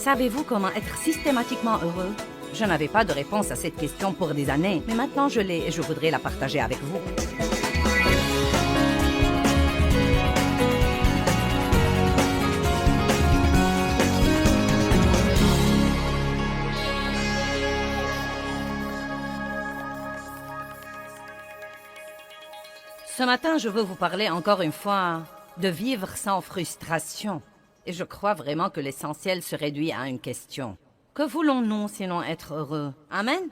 Savez-vous comment être systématiquement heureux? Je n'avais pas de réponse à cette question pour des années, mais maintenant je l'ai et je voudrais la partager avec vous. Ce matin, je veux vous parler encore une fois de vivre sans frustration. Et je crois vraiment que l'essentiel se réduit à une question. Que voulons-nous sinon être heureux? Amen?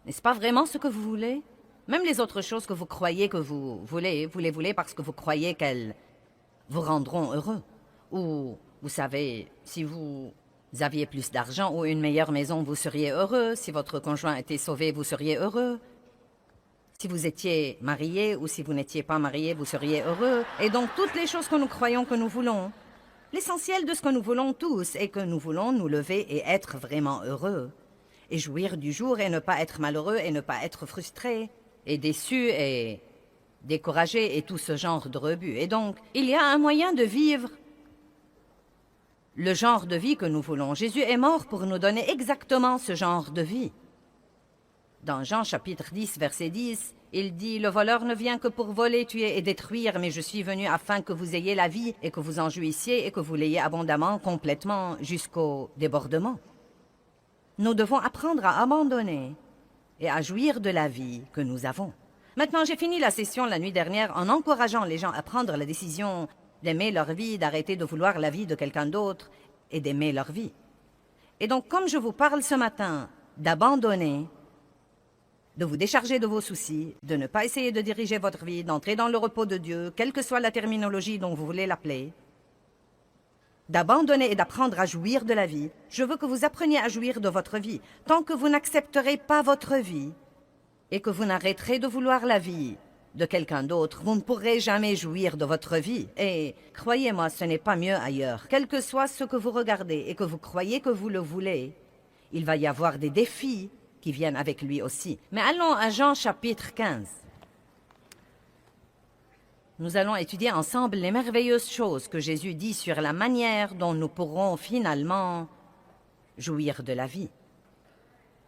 N'est-ce pas vraiment ce que vous voulez? Même les autres choses que vous croyez que vous les voulez parce que vous croyez qu'elles vous rendront heureux. Ou, vous savez, si vous aviez plus d'argent ou une meilleure maison, vous seriez heureux. Si votre conjoint était sauvé, vous seriez heureux. Si vous étiez marié ou si vous n'étiez pas marié, vous seriez heureux. Et donc, toutes les choses que nous croyons que nous voulons. L'essentiel de ce que nous voulons tous est que nous voulons nous lever et être vraiment heureux. Et jouir du jour et ne pas être malheureux et ne pas être frustré. Et déçu et découragé et tout ce genre de rebut. Et donc, il y a un moyen de vivre le genre de vie que nous voulons. Jésus est mort pour nous donner exactement ce genre de vie. Dans Jean chapitre 10, verset 10, il dit « Le voleur ne vient que pour voler, tuer et détruire, mais je suis venu afin que vous ayez la vie et que vous en jouissiez et que vous l'ayez abondamment, complètement, jusqu'au débordement. » Nous devons apprendre à abandonner et à jouir de la vie que nous avons. Maintenant, j'ai fini la session la nuit dernière en encourageant les gens à prendre la décision d'aimer leur vie, d'arrêter de vouloir la vie de quelqu'un d'autre et d'aimer leur vie. Et donc, comme je vous parle ce matin d'abandonner, de vous décharger de vos soucis, de ne pas essayer de diriger votre vie, d'entrer dans le repos de Dieu, quelle que soit la terminologie dont vous voulez l'appeler, d'abandonner et d'apprendre à jouir de la vie. Je veux que vous appreniez à jouir de votre vie. Tant que vous n'accepterez pas votre vie et que vous n'arrêterez de vouloir la vie de quelqu'un d'autre, vous ne pourrez jamais jouir de votre vie. Et croyez-moi, ce n'est pas mieux ailleurs. Quel que soit ce que vous regardez et que vous croyez que vous le voulez, il va y avoir des défis qui viennent avec lui aussi. Mais allons à Jean chapitre 15. Nous allons étudier ensemble les merveilleuses choses que Jésus dit sur la manière dont nous pourrons finalement jouir de la vie.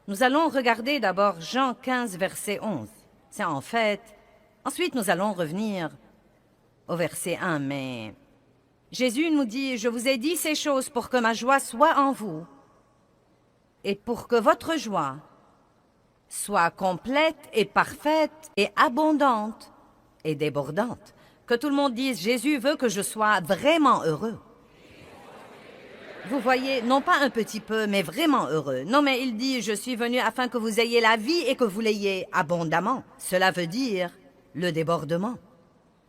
Nous allons regarder d'abord Jean 15, verset 11. C'est en fait... Ensuite, nous allons revenir au verset 1, mais... Jésus nous dit « Je vous ai dit ces choses pour que ma joie soit en vous et pour que votre joie soit complète et parfaite et abondante et débordante. » Que tout le monde dise « Jésus veut que je sois vraiment heureux. » Vous voyez, non pas un petit peu, mais vraiment heureux. Non, mais il dit « Je suis venu afin que vous ayez la vie et que vous l'ayez abondamment. » Cela veut dire le débordement.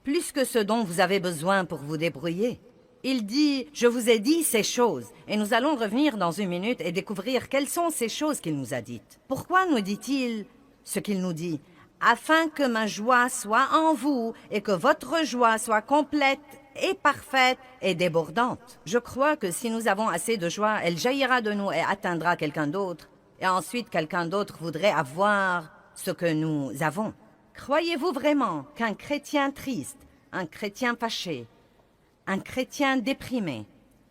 Plus que ce dont vous avez besoin pour vous débrouiller. Il dit « Je vous ai dit ces choses. » Et nous allons revenir dans une minute et découvrir quelles sont ces choses qu'il nous a dites. Pourquoi nous dit-il ce qu'il nous dit? Afin que ma joie soit en vous et que votre joie soit complète et parfaite et débordante. Je crois que si nous avons assez de joie, elle jaillira de nous et atteindra quelqu'un d'autre. Et ensuite, quelqu'un d'autre voudrait avoir ce que nous avons. Croyez-vous vraiment qu'un chrétien triste, un chrétien fâché, un chrétien déprimé,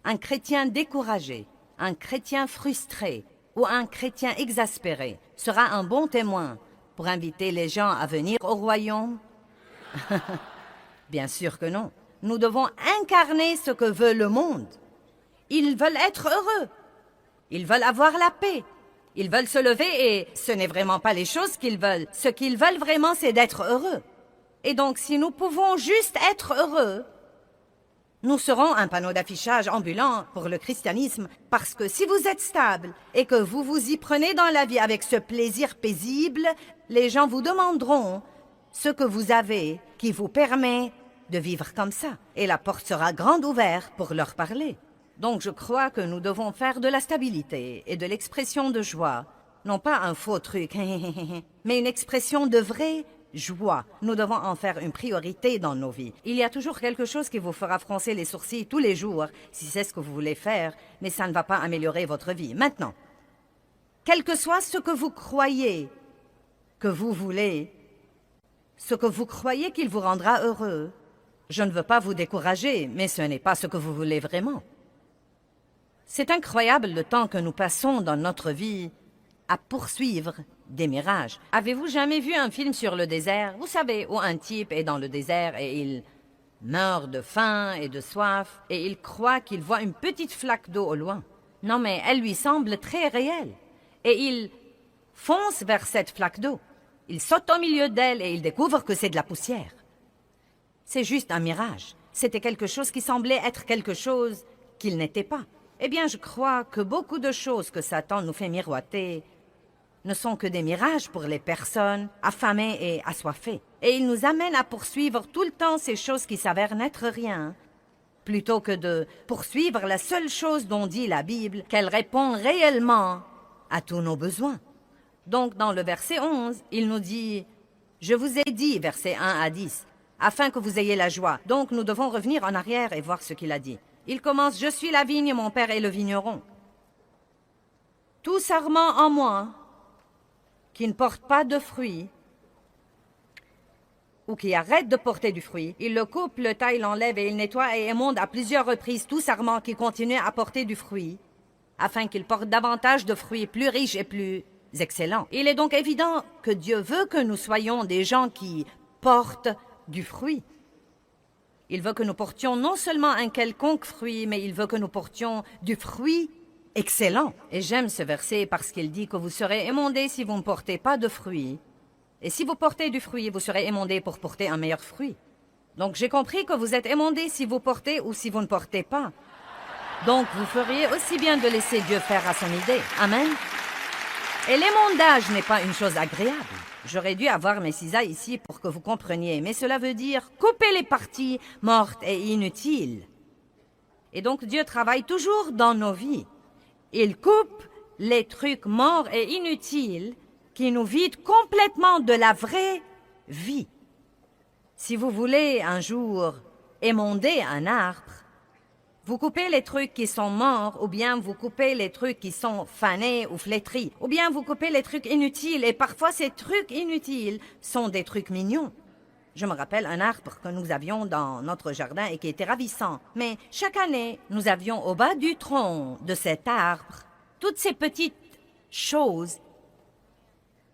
un chrétien découragé, un chrétien frustré ou un chrétien exaspéré sera un bon témoin pour inviter les gens à venir au royaume? Bien sûr que non. Nous devons incarner ce que veut le monde. Ils veulent être heureux. Ils veulent avoir la paix. Ils veulent se lever et ce n'est vraiment pas les choses qu'ils veulent. Ce qu'ils veulent vraiment, c'est d'être heureux. Et donc, si nous pouvons juste être heureux, nous serons un panneau d'affichage ambulant pour le christianisme, parce que si vous êtes stable et que vous vous y prenez dans la vie avec ce plaisir paisible, les gens vous demanderont ce que vous avez qui vous permet de vivre comme ça. Et la porte sera grande ouverte pour leur parler. Donc je crois que nous devons faire de la stabilité et de l'expression de joie, non pas un faux truc, mais une expression de vraie joie. Nous devons en faire une priorité dans nos vies. Il y a toujours quelque chose qui vous fera froncer les sourcils tous les jours, si c'est ce que vous voulez faire, mais ça ne va pas améliorer votre vie. Maintenant, quel que soit ce que vous croyez que vous voulez, ce que vous croyez qu'il vous rendra heureux, je ne veux pas vous décourager, mais ce n'est pas ce que vous voulez vraiment. C'est incroyable le temps que nous passons dans notre vie à poursuivre des mirages. Avez-vous jamais vu un film sur le désert? Vous savez, où un type est dans le désert et il meurt de faim et de soif et il croit qu'il voit une petite flaque d'eau au loin. Non, mais elle lui semble très réelle. Et il fonce vers cette flaque d'eau. Il saute au milieu d'elle et il découvre que c'est de la poussière. C'est juste un mirage. C'était quelque chose qui semblait être quelque chose qu'il n'était pas. Eh bien, je crois que beaucoup de choses que Satan nous fait miroiter ne sont que des mirages pour les personnes affamées et assoiffées. Et il nous amène à poursuivre tout le temps ces choses qui s'avèrent n'être rien, plutôt que de poursuivre la seule chose dont dit la Bible, qu'elle répond réellement à tous nos besoins. Donc, dans le verset 11, il nous dit « Je vous ai dit, versets 1 à 10, afin que vous ayez la joie. » Donc, nous devons revenir en arrière et voir ce qu'il a dit. Il commence « Je suis la vigne, mon père est le vigneron. Tout sarment en moi qui ne porte pas de fruits ou qui arrête de porter du fruit, il le coupe, le taille, l'enlève et il nettoie et émonde à plusieurs reprises tout sarment qui continue à porter du fruit, afin qu'il porte davantage de fruits plus riches et plus excellents. Il est donc évident que Dieu veut que nous soyons des gens qui portent du fruit. Il veut que nous portions non seulement un quelconque fruit, mais il veut que nous portions du fruit excellent. Et j'aime ce verset parce qu'il dit que vous serez émondés si vous ne portez pas de fruit. Et si vous portez du fruit, vous serez émondés pour porter un meilleur fruit. Donc j'ai compris que vous êtes émondés si vous portez ou si vous ne portez pas. Donc vous feriez aussi bien de laisser Dieu faire à son idée. Amen. Et l'émondage n'est pas une chose agréable. J'aurais dû avoir mes cisailles ici pour que vous compreniez, mais cela veut dire couper les parties mortes et inutiles. Et donc Dieu travaille toujours dans nos vies. Il coupe les trucs morts et inutiles qui nous vident complètement de la vraie vie. Si vous voulez un jour émonder un arbre, vous coupez les trucs qui sont morts, ou bien vous coupez les trucs qui sont fanés ou flétris, ou bien vous coupez les trucs inutiles, et parfois ces trucs inutiles sont des trucs mignons. Je me rappelle un arbre que nous avions dans notre jardin et qui était ravissant. Mais chaque année, nous avions au bas du tronc de cet arbre toutes ces petites choses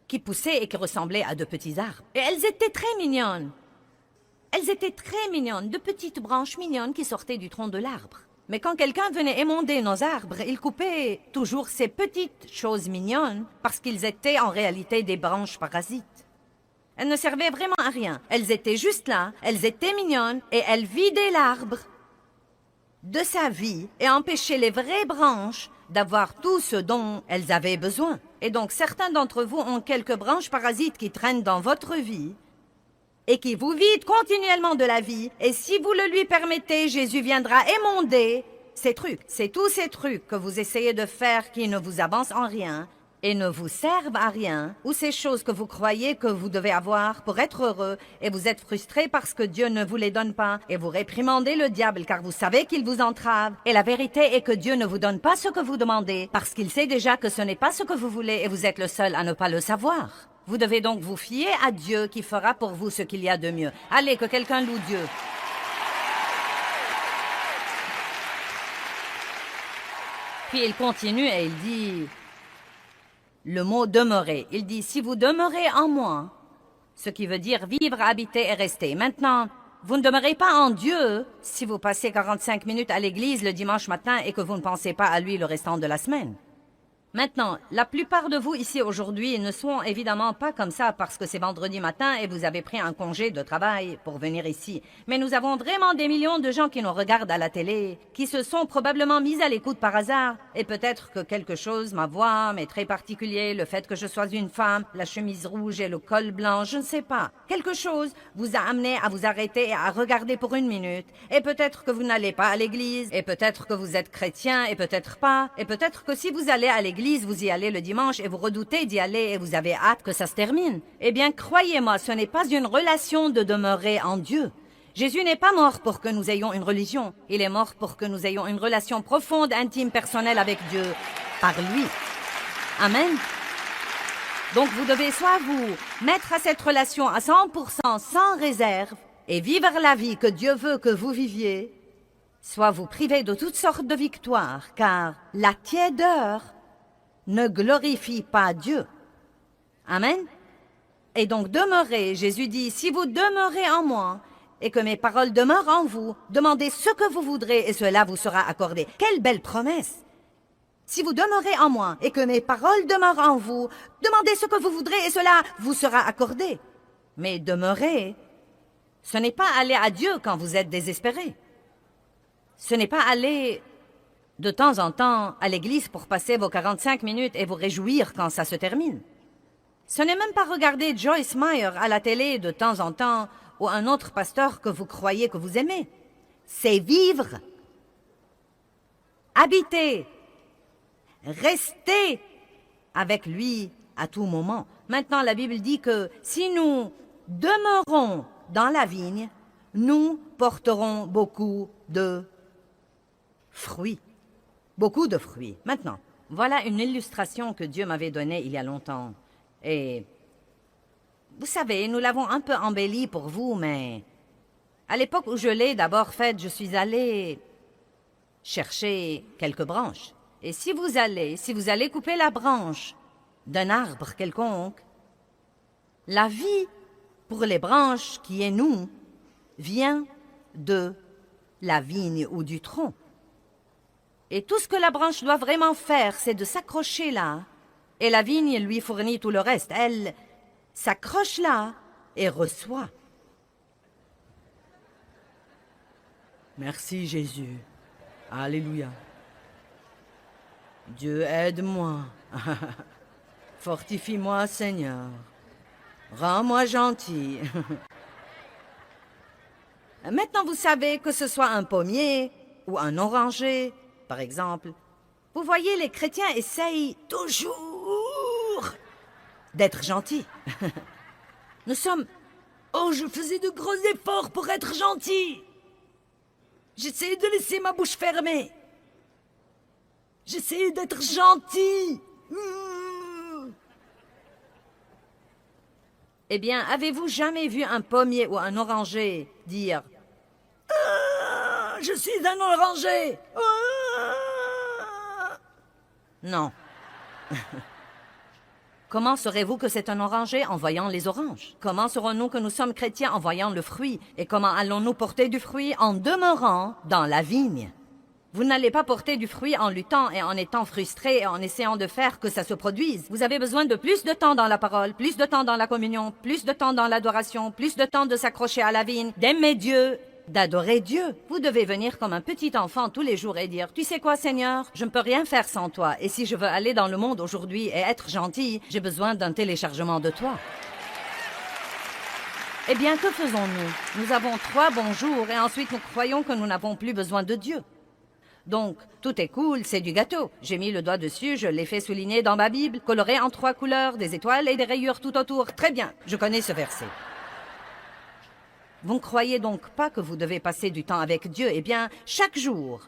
qui poussaient et qui ressemblaient à de petits arbres. Et elles étaient très mignonnes. Elles étaient très mignonnes, de petites branches mignonnes qui sortaient du tronc de l'arbre. Mais quand quelqu'un venait émonder nos arbres, il coupait toujours ces petites choses mignonnes parce qu'ils étaient en réalité des branches parasites. Elles ne servaient vraiment à rien. Elles étaient juste là, elles étaient mignonnes et elles vidaient l'arbre de sa vie et empêchaient les vraies branches d'avoir tout ce dont elles avaient besoin. Et donc certains d'entre vous ont quelques branches parasites qui traînent dans votre vie et qui vous vident continuellement de la vie. Et si vous le lui permettez, Jésus viendra émonder ces trucs. C'est tous ces trucs que vous essayez de faire qui ne vous avancent en rien et ne vous servent à rien, ou ces choses que vous croyez que vous devez avoir pour être heureux, et vous êtes frustrés parce que Dieu ne vous les donne pas, et vous réprimandez le diable car vous savez qu'il vous entrave. Et la vérité est que Dieu ne vous donne pas ce que vous demandez, parce qu'il sait déjà que ce n'est pas ce que vous voulez, et vous êtes le seul à ne pas le savoir. Vous devez donc vous fier à Dieu qui fera pour vous ce qu'il y a de mieux. Allez, que quelqu'un loue Dieu. Puis il continue et il dit... Le mot « demeurer », il dit « si vous demeurez en moi », ce qui veut dire vivre, habiter et rester. Maintenant, vous ne demeurez pas en Dieu si vous passez 45 minutes à l'église le dimanche matin et que vous ne pensez pas à lui le restant de la semaine. Maintenant, la plupart de vous ici aujourd'hui ne sont évidemment pas comme ça parce que c'est vendredi matin et vous avez pris un congé de travail pour venir ici. Mais nous avons vraiment des millions de gens qui nous regardent à la télé, qui se sont probablement mis à l'écoute par hasard. Et peut-être que quelque chose, ma voix, m'est très particulier, le fait que je sois une femme, la chemise rouge et le col blanc, je ne sais pas. Quelque chose vous a amené à vous arrêter et à regarder pour une minute. Et peut-être que vous n'allez pas à l'église, et peut-être que vous êtes chrétien, et peut-être pas. Et peut-être que si vous allez à l'église, vous y allez le dimanche et vous redoutez d'y aller et vous avez hâte que ça se termine. Eh bien, croyez-moi, ce n'est pas une relation de demeurer en Dieu. Jésus n'est pas mort pour que nous ayons une religion. Il est mort pour que nous ayons une relation profonde, intime, personnelle avec Dieu, par lui. Amen. Donc, vous devez soit vous mettre à cette relation à 100% sans réserve et vivre la vie que Dieu veut que vous viviez, soit vous privez de toutes sortes de victoires, car la tiédeur ne glorifie pas Dieu. Amen. Et donc demeurez, Jésus dit, si vous demeurez en moi et que mes paroles demeurent en vous, demandez ce que vous voudrez et cela vous sera accordé. Quelle belle promesse! Si vous demeurez en moi et que mes paroles demeurent en vous, demandez ce que vous voudrez et cela vous sera accordé. Mais demeurer, ce n'est pas aller à Dieu quand vous êtes désespéré. Ce n'est pas aller de temps en temps à l'église pour passer vos 45 minutes et vous réjouir quand ça se termine. Ce n'est même pas regarder Joyce Meyer à la télé de temps en temps ou un autre pasteur que vous croyez que vous aimez. C'est vivre, habiter, rester avec lui à tout moment. Maintenant, la Bible dit que si nous demeurons dans la vigne, nous porterons beaucoup de fruits. Beaucoup de fruits. Maintenant, voilà une illustration que Dieu m'avait donnée il y a longtemps. Et vous savez, nous l'avons un peu embellie pour vous, mais à l'époque où je l'ai d'abord faite, je suis allée chercher quelques branches. Et si vous allez couper la branche d'un arbre quelconque, la vie pour les branches qui est nous vient de la vigne ou du tronc. Et tout ce que la branche doit vraiment faire, c'est de s'accrocher là, et la vigne lui fournit tout le reste. Elle s'accroche là et reçoit. Merci Jésus. Alléluia. Dieu aide-moi. Fortifie-moi Seigneur. Rends-moi gentil. Maintenant vous savez que ce soit un pommier ou un oranger, par exemple. Vous voyez, les chrétiens essayent toujours d'être gentils. Nous sommes... Oh, je faisais de gros efforts pour être gentil. J'essayais de laisser ma bouche fermée. J'essayais d'être gentil. Eh bien, avez-vous jamais vu un pommier ou un oranger dire « Je suis un oranger !» Non. Comment saurez-vous que c'est un oranger en voyant les oranges? Comment saurons-nous que nous sommes chrétiens en voyant le fruit? Et comment allons-nous porter du fruit en demeurant dans la vigne? Vous n'allez pas porter du fruit en luttant et en étant frustré et en essayant de faire que ça se produise. Vous avez besoin de plus de temps dans la parole, plus de temps dans la communion, plus de temps dans l'adoration, plus de temps de s'accrocher à la vigne, d'aimer Dieu, d'adorer Dieu. Vous devez venir comme un petit enfant tous les jours et dire « Tu sais quoi, Seigneur? Je ne peux rien faire sans toi. Et si je veux aller dans le monde aujourd'hui et être gentil, j'ai besoin d'un téléchargement de toi. » Eh bien, que faisons-nous? Nous avons 3 bons jours et ensuite nous croyons que nous n'avons plus besoin de Dieu. Donc, tout est cool, c'est du gâteau. J'ai mis le doigt dessus, je l'ai fait souligner dans ma Bible, coloré en 3 couleurs, des étoiles et des rayures tout autour. Très bien, je connais ce verset. Vous ne croyez donc pas que vous devez passer du temps avec Dieu? Eh bien, chaque jour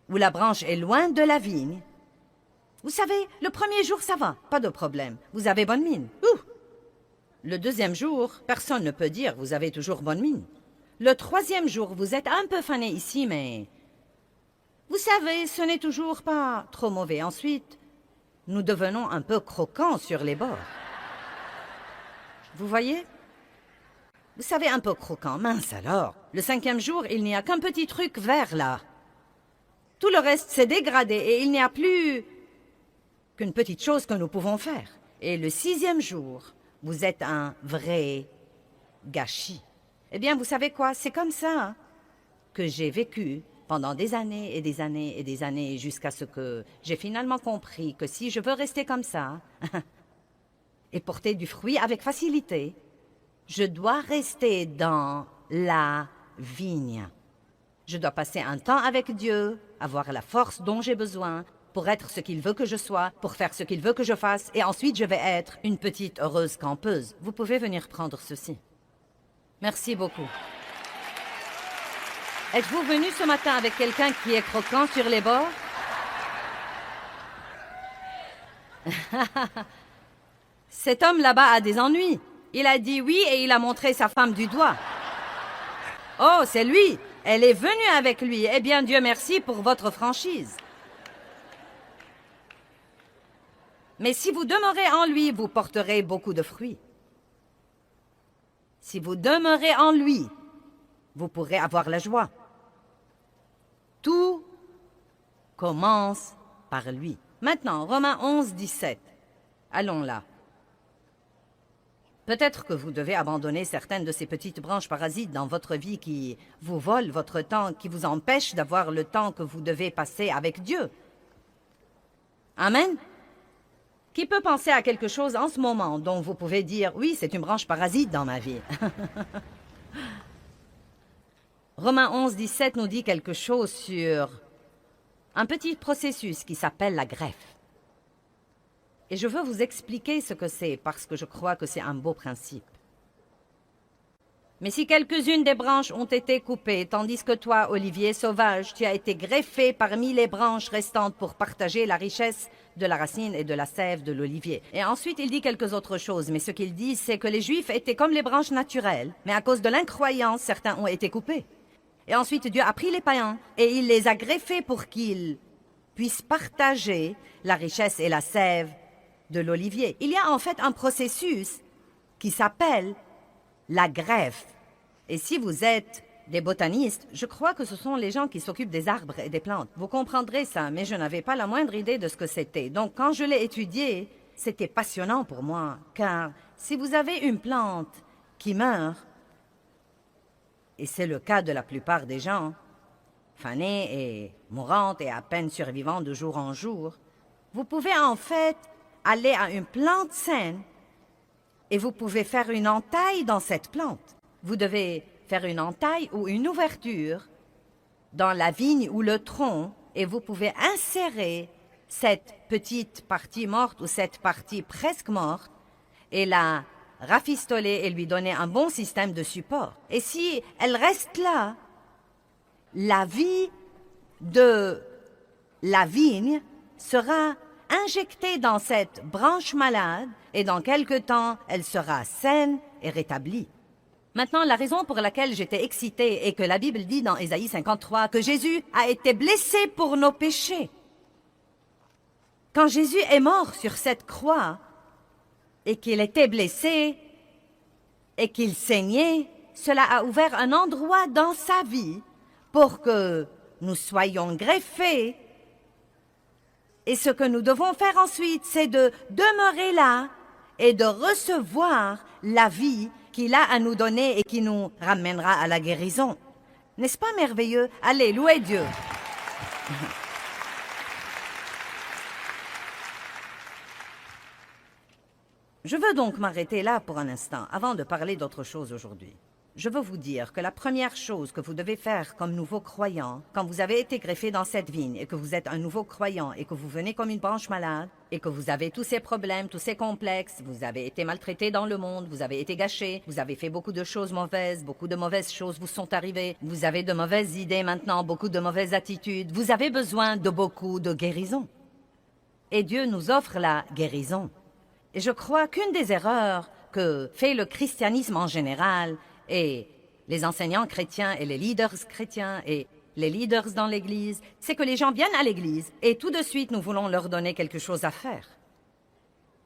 où la branche est loin de la vigne, vous savez, le premier jour, ça va, pas de problème. Vous avez bonne mine. Ouh! Le 2e jour, personne ne peut dire, vous avez toujours bonne mine. Le 3e jour, vous êtes un peu fané ici, mais... Vous savez, ce n'est toujours pas trop mauvais. Ensuite, nous devenons un peu croquants sur les bords. Vous voyez? Vous savez, un peu croquant. Mince alors. Le 5e jour, il n'y a qu'un petit truc vert là. Tout le reste s'est dégradé et il n'y a plus qu'une petite chose que nous pouvons faire. Et le 6e jour, vous êtes un vrai gâchis. Eh bien, vous savez quoi? C'est comme ça que j'ai vécu pendant des années et des années et des années, jusqu'à ce que j'ai finalement compris que si je veux rester comme ça et porter du fruit avec facilité, je dois rester dans la vigne. Je dois passer un temps avec Dieu, avoir la force dont j'ai besoin pour être ce qu'il veut que je sois, pour faire ce qu'il veut que je fasse, et ensuite je vais être une petite heureuse campeuse. Vous pouvez venir prendre ceci. Merci beaucoup. Êtes-vous venu ce matin avec quelqu'un qui est croquant sur les bords? Cet homme là-bas a des ennuis. Il a dit oui et il a montré sa femme du doigt. Oh, c'est lui! elle est venue avec lui. Eh bien, Dieu merci pour votre franchise. Mais si vous demeurez en lui, vous porterez beaucoup de fruits. Si vous demeurez en lui, vous pourrez avoir la joie. Tout commence par lui. Maintenant, Romains 11, 17. Allons là. Peut-être que vous devez abandonner certaines de ces petites branches parasites dans votre vie qui vous volent votre temps, qui vous empêchent d'avoir le temps que vous devez passer avec Dieu. Amen. Qui peut penser à quelque chose en ce moment dont vous pouvez dire « Oui, c'est une branche parasite dans ma vie ». Romains 11, 17 nous dit quelque chose sur un petit processus qui s'appelle la greffe. Et je veux vous expliquer ce que c'est parce que je crois que c'est un beau principe. Mais si quelques-unes des branches ont été coupées, tandis que toi, olivier sauvage, tu as été greffé parmi les branches restantes pour partager la richesse de la racine et de la sève de l'olivier. Et ensuite, il dit quelques autres choses, mais ce qu'il dit, c'est que les Juifs étaient comme les branches naturelles, mais à cause de l'incroyance, certains ont été coupés. Et ensuite, Dieu a pris les païens et il les a greffés pour qu'ils puissent partager la richesse et la sève de l'olivier. Il y a en fait un processus qui s'appelle la greffe. Et si vous êtes des botanistes, je crois que ce sont les gens qui s'occupent des arbres et des plantes. Vous comprendrez ça, mais je n'avais pas la moindre idée de ce que c'était. Donc quand je l'ai étudié, c'était passionnant pour moi, car si vous avez une plante qui meurt, et c'est le cas de la plupart des gens, fanée et mourante et à peine survivant de jour en jour, vous pouvez en fait aller à une plante saine et vous pouvez faire une entaille dans cette plante. Vous devez faire une entaille ou une ouverture dans la vigne ou le tronc et vous pouvez insérer cette petite partie morte ou cette partie presque morte et la rafistoler et lui donner un bon système de support. Et si elle reste là, la vie de la vigne sera injectée dans cette branche malade et dans quelque temps, elle sera saine et rétablie. Maintenant, la raison pour laquelle j'étais excitée est que la Bible dit dans Ésaïe 53 que Jésus a été blessé pour nos péchés. Quand Jésus est mort sur cette croix et qu'il était blessé et qu'il saignait, cela a ouvert un endroit dans sa vie pour que nous soyons greffés. Et ce que nous devons faire ensuite, c'est de demeurer là et de recevoir la vie qu'il a à nous donner et qui nous ramènera à la guérison. N'est-ce pas merveilleux? Allez, louez Dieu. Je veux donc m'arrêter là pour un instant avant de parler d'autre chose aujourd'hui. Je veux vous dire que la première chose que vous devez faire comme nouveau croyant, quand vous avez été greffé dans cette vigne et que vous êtes un nouveau croyant et que vous venez comme une branche malade et que vous avez tous ces problèmes, tous ces complexes, vous avez été maltraité dans le monde, vous avez été gâché, vous avez fait beaucoup de choses mauvaises, beaucoup de mauvaises choses vous sont arrivées, vous avez de mauvaises idées maintenant, beaucoup de mauvaises attitudes, vous avez besoin de beaucoup de guérison. Et Dieu nous offre la guérison. Et je crois qu'une des erreurs que fait le christianisme en général et les enseignants chrétiens et les leaders chrétiens et les leaders dans l'Église, c'est que les gens viennent à l'Église et tout de suite nous voulons leur donner quelque chose à faire.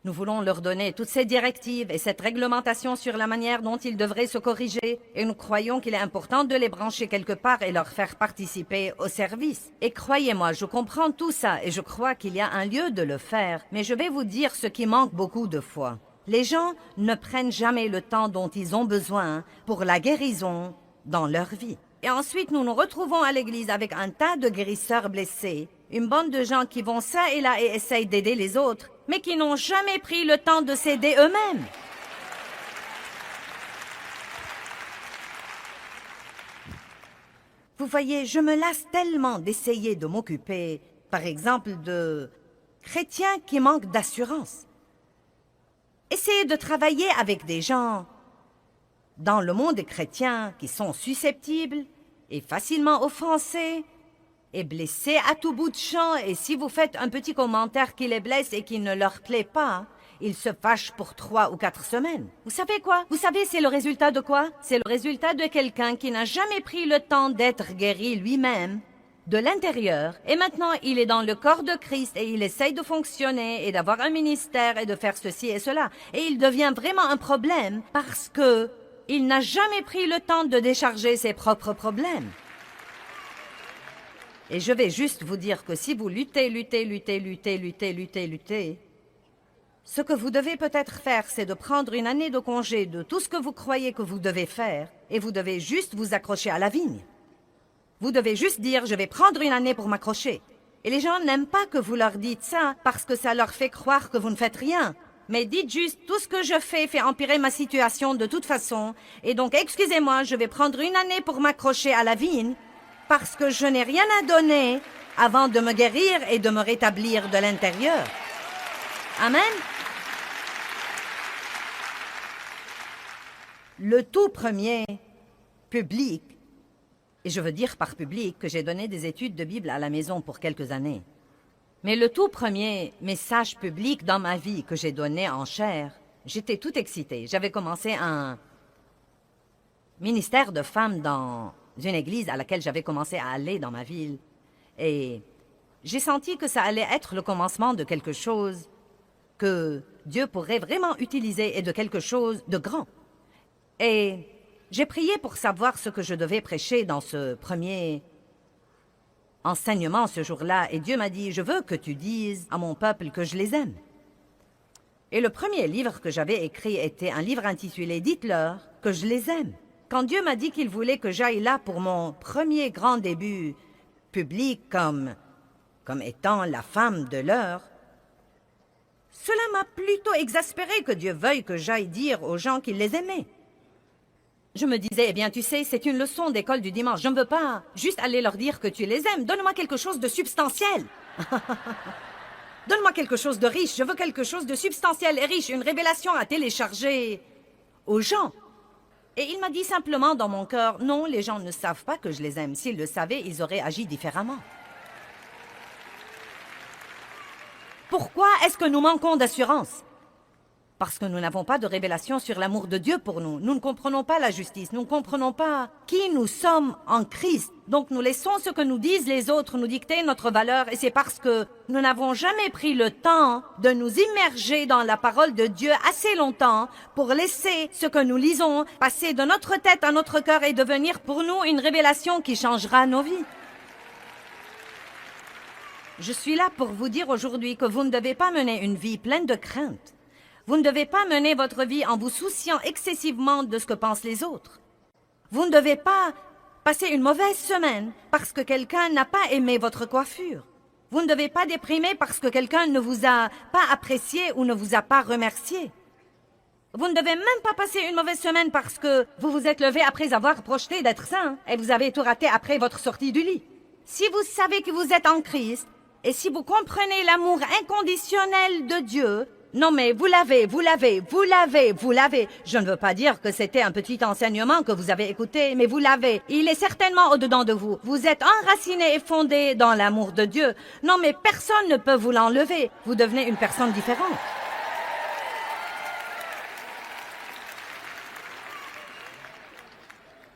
Nous voulons leur donner toutes ces directives et cette réglementation sur la manière dont ils devraient se corriger et nous croyons qu'il est important de les brancher quelque part et leur faire participer au service. Et croyez-moi, je comprends tout ça et je crois qu'il y a un lieu de le faire, mais je vais vous dire ce qui manque beaucoup de fois. Les gens ne prennent jamais le temps dont ils ont besoin pour la guérison dans leur vie. Et ensuite, nous nous retrouvons à l'église avec un tas de guérisseurs blessés, une bande de gens qui vont ça et là et essayent d'aider les autres, mais qui n'ont jamais pris le temps de s'aider eux-mêmes. Vous voyez, je me lasse tellement d'essayer de m'occuper, par exemple, de chrétiens qui manquent d'assurance. Essayez de travailler avec des gens dans le monde des chrétiens qui sont susceptibles et facilement offensés et blessés à tout bout de champ. Et si vous faites un petit commentaire qui les blesse et qui ne leur plaît pas, il se fâche pour 3 ou 4 semaines. Vous savez quoi? Vous savez, c'est le résultat de quoi? C'est le résultat de quelqu'un qui n'a jamais pris le temps d'être guéri lui-même de l'intérieur, et maintenant il est dans le corps de Christ et il essaye de fonctionner et d'avoir un ministère et de faire ceci et cela. Et il devient vraiment un problème parce que il n'a jamais pris le temps de décharger ses propres problèmes. Et je vais juste vous dire que si vous luttez, ce que vous devez peut-être faire, c'est de prendre une année de congé de tout ce que vous croyez que vous devez faire, et vous devez juste vous accrocher à la vigne. Vous devez juste dire, je vais prendre une année pour m'accrocher. Et les gens n'aiment pas que vous leur dites ça, parce que ça leur fait croire que vous ne faites rien. Mais dites juste, tout ce que je fais fait empirer ma situation de toute façon, et donc excusez-moi, je vais prendre une année pour m'accrocher à la vigne, parce que je n'ai rien à donner avant de me guérir et de me rétablir de l'intérieur. Amen. Le tout premier public, et je veux dire par public que j'ai donné des études de Bible à la maison pour quelques années, mais le tout premier message public dans ma vie que j'ai donné en chair, j'étais toute excitée. J'avais commencé un ministère de femmes dans une église à laquelle j'avais commencé à aller dans ma ville. Et j'ai senti que ça allait être le commencement de quelque chose que Dieu pourrait vraiment utiliser et de quelque chose de grand. Et j'ai prié pour savoir ce que je devais prêcher dans ce premier enseignement ce jour-là. Et Dieu m'a dit, je veux que tu dises à mon peuple que je les aime. Et le premier livre que j'avais écrit était un livre intitulé « Dites-leur que je les aime ». Quand Dieu m'a dit qu'il voulait que j'aille là pour mon premier grand début public comme étant la femme de l'heure, cela m'a plutôt exaspéré que Dieu veuille que j'aille dire aux gens qu'il les aimait. Je me disais, eh bien, tu sais, c'est une leçon d'école du dimanche. Je ne veux pas juste aller leur dire que tu les aimes. Donne-moi quelque chose de substantiel. Donne-moi quelque chose de riche. Je veux quelque chose de substantiel et riche, une révélation à télécharger aux gens. Et il m'a dit simplement dans mon cœur, non, les gens ne savent pas que je les aime. S'ils le savaient, ils auraient agi différemment. Pourquoi est-ce que nous manquons d'assurance? Parce que nous n'avons pas de révélation sur l'amour de Dieu pour nous. Nous ne comprenons pas la justice, nous ne comprenons pas qui nous sommes en Christ. Donc nous laissons ce que nous disent les autres nous dicter notre valeur, et c'est parce que nous n'avons jamais pris le temps de nous immerger dans la parole de Dieu assez longtemps pour laisser ce que nous lisons passer de notre tête à notre cœur et devenir pour nous une révélation qui changera nos vies. Je suis là pour vous dire aujourd'hui que vous ne devez pas mener une vie pleine de crainte. Vous ne devez pas mener votre vie en vous souciant excessivement de ce que pensent les autres. Vous ne devez pas passer une mauvaise semaine parce que quelqu'un n'a pas aimé votre coiffure. Vous ne devez pas déprimer parce que quelqu'un ne vous a pas apprécié ou ne vous a pas remercié. Vous ne devez même pas passer une mauvaise semaine parce que vous vous êtes levé après avoir projeté d'être saint et vous avez tout raté après votre sortie du lit. Si vous savez que vous êtes en Christ et si vous comprenez l'amour inconditionnel de Dieu, non mais vous l'avez. Je ne veux pas dire que c'était un petit enseignement que vous avez écouté, mais vous l'avez. Il est certainement au-dedans de vous. Vous êtes enraciné et fondé dans l'amour de Dieu. Non mais personne ne peut vous l'enlever. Vous devenez une personne différente.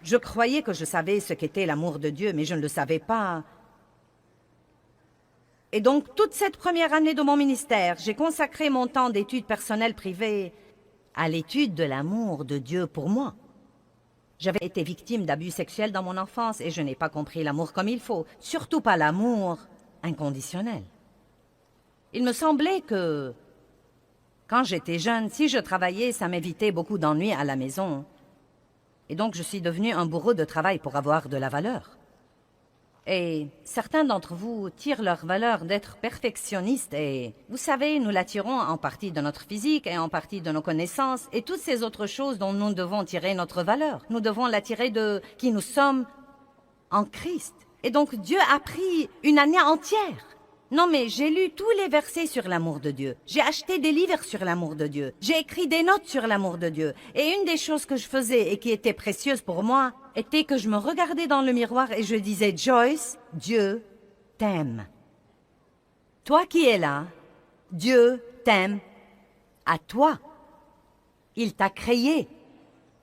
Je croyais que je savais ce qu'était l'amour de Dieu, mais je ne le savais pas. Et donc, toute cette première année de mon ministère, j'ai consacré mon temps d'études personnelles privées à l'étude de l'amour de Dieu pour moi. J'avais été victime d'abus sexuels dans mon enfance et je n'ai pas compris l'amour comme il faut, surtout pas l'amour inconditionnel. Il me semblait que, quand j'étais jeune, si je travaillais, ça m'évitait beaucoup d'ennuis à la maison. Et donc, je suis devenue un bourreau de travail pour avoir de la valeur. Et certains d'entre vous tirent leur valeur d'être perfectionnistes et, vous savez, nous la tirons en partie de notre physique et en partie de nos connaissances et toutes ces autres choses dont nous devons tirer notre valeur. Nous devons la tirer de qui nous sommes en Christ. Et donc Dieu a pris une année entière. Non mais j'ai lu tous les versets sur l'amour de Dieu. J'ai acheté des livres sur l'amour de Dieu. J'ai écrit des notes sur l'amour de Dieu. Et une des choses que je faisais et qui était précieuse pour moi était que je me regardais dans le miroir et je disais, Joyce, Dieu t'aime. Toi qui es là, Dieu t'aime à toi. Il t'a créé.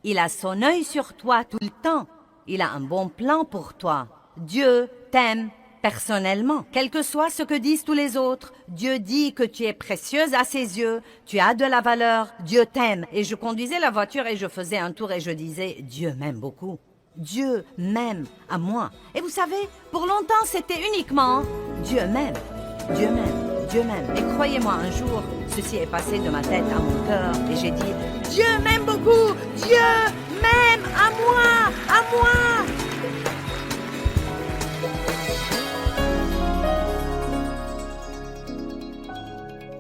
Il a son œil sur toi tout le temps. Il a un bon plan pour toi. Dieu t'aime personnellement. Quel que soit ce que disent tous les autres, Dieu dit que tu es précieuse à ses yeux, tu as de la valeur, Dieu t'aime. Et je conduisais la voiture et je faisais un tour et je disais, Dieu m'aime beaucoup. Dieu m'aime à moi. Et vous savez, pour longtemps, c'était uniquement Dieu m'aime, Dieu m'aime, Dieu m'aime. Et croyez-moi, un jour, ceci est passé de ma tête à mon cœur et j'ai dit, Dieu m'aime beaucoup, Dieu m'aime à moi, à moi.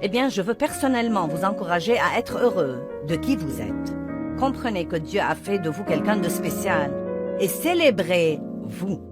Eh bien, je veux personnellement vous encourager à être heureux de qui vous êtes. Comprenez que Dieu a fait de vous quelqu'un de spécial et célébrez-vous.